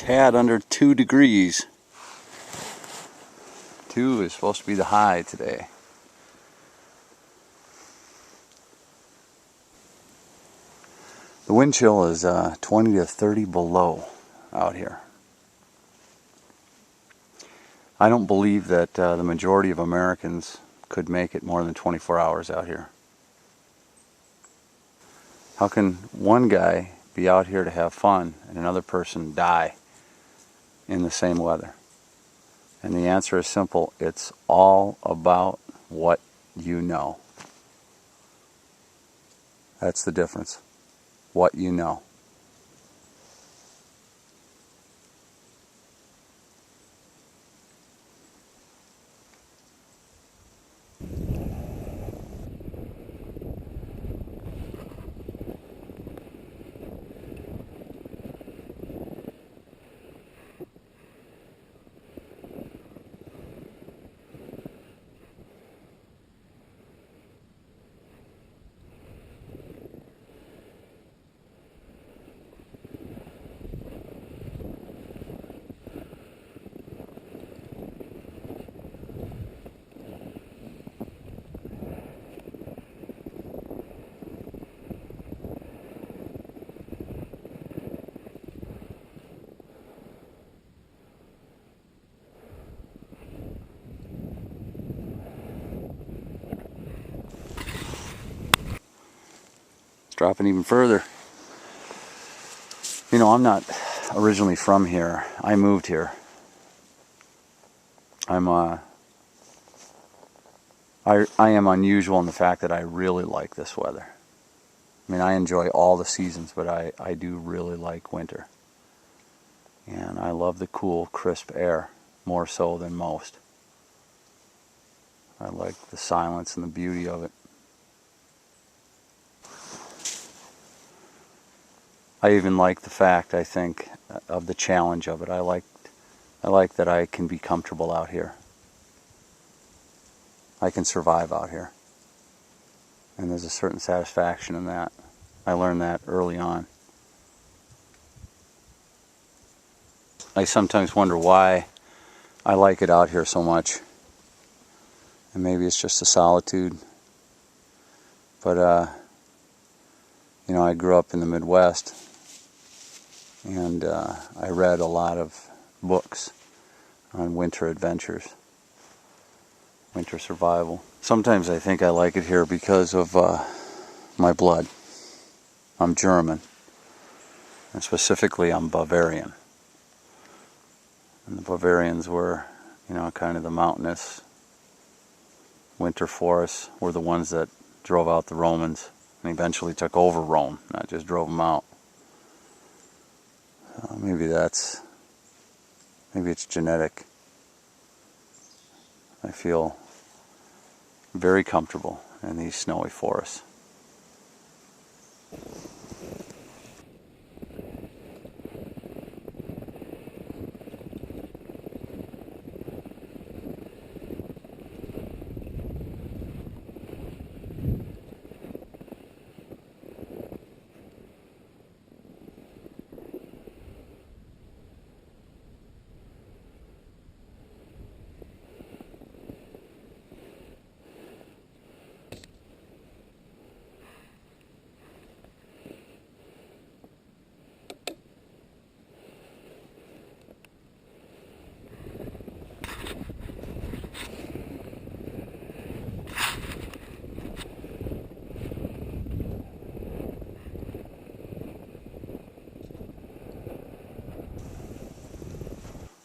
tad under 2 degrees. 2 is supposed to be the high today. The wind chill is 20 to 30 below out here. I don't believe that the majority of Americans could make it more than 24 hours out here. How can one guy be out here to have fun and another person die in the same weather? And the answer is simple. It's all about what you know. That's the difference. What you know. Dropping even further. You know, I'm not originally from here. I moved here. I am unusual in the fact that I really like this weather. I mean, I enjoy all the seasons, but I do really like winter. And I love the cool, crisp air more so than most. I like the silence and the beauty of it. I even like the fact, I think, of the challenge of it. I like that I can be comfortable out here. I can survive out here. And there's a certain satisfaction in that. I learned that early on. I sometimes wonder why I like it out here so much. And maybe it's just the solitude. But, you know, I grew up in the Midwest. And I read a lot of books on winter adventures, winter survival. Sometimes I think I like it here because of my blood. I'm German, and specifically I'm Bavarian. And the Bavarians were, you know, kind of the mountainous winter forests were the ones that drove out the Romans and eventually took over Rome, not just drove them out. Maybe it's genetic. I feel very comfortable in these snowy forests.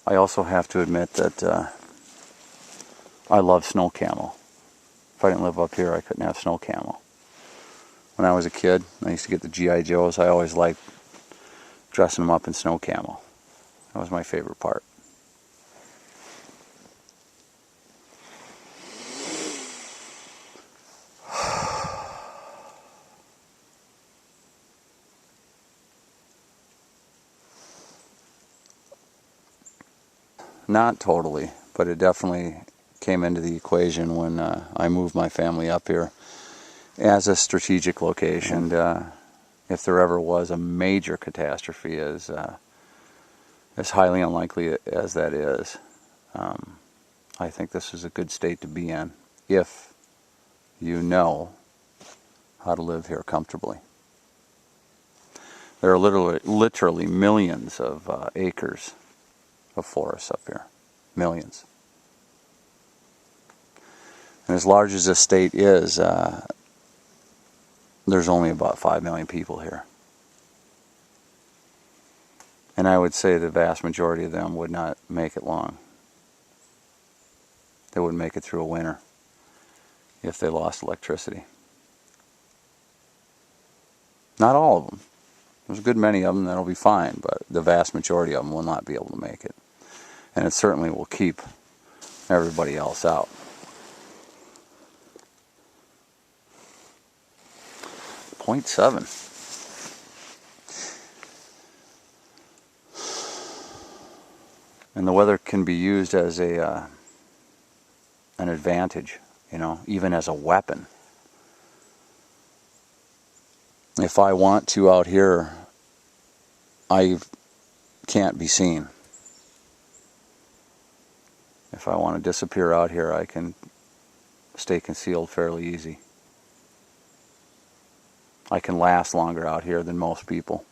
I also have to admit that I love snow camo. If I didn't live up here, I couldn't have snow camo. When I was a kid, I used to get the G.I. Joes. I always liked dressing them up in snow camo. That was my favorite part. Not totally, but it definitely came into the equation when I moved my family up here as a strategic location. And if there ever was a major catastrophe, as as highly unlikely as that is, I think this is a good state to be in if you know how to live here comfortably. There are literally millions of acres of forests up here. Millions. And as large as this state is, there's only about 5 million people here. And I would say the vast majority of them would not make it long. They wouldn't make it through a winter if they lost electricity. Not all of them. There's a good many of them that'll be fine, but the vast majority of them will not be able to make it. And it certainly will keep everybody else out. .7. And the weather can be used as an advantage, you know, even as a weapon. If I want to out here, I can't be seen. If I want to disappear out here, I can stay concealed fairly easy. I can last longer out here than most people.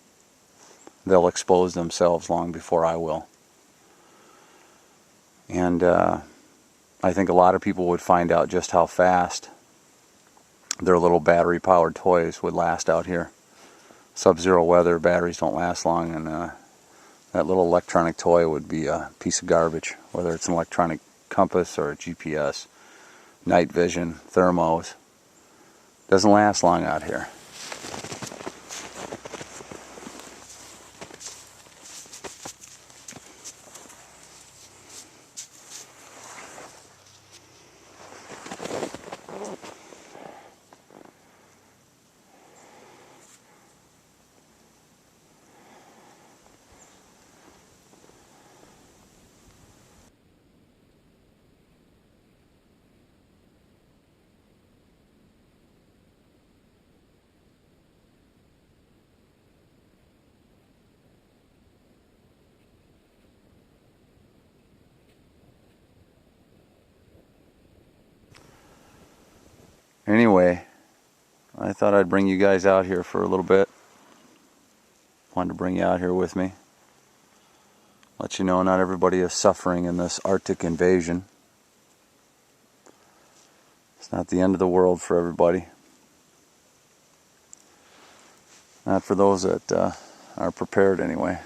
They'll expose themselves long before I will. And I think a lot of people would find out just how fast their little battery-powered toys would last out here. Sub-zero weather, batteries don't last long, and that little electronic toy would be a piece of garbage, whether it's an electronic compass or a GPS, night vision, thermos. Doesn't last long out here. Anyway, I thought I'd bring you guys out here for a little bit. Wanted to bring you out here with me. Let you know not everybody is suffering in this Arctic invasion. It's not the end of the world for everybody. Not for those that are prepared anyway.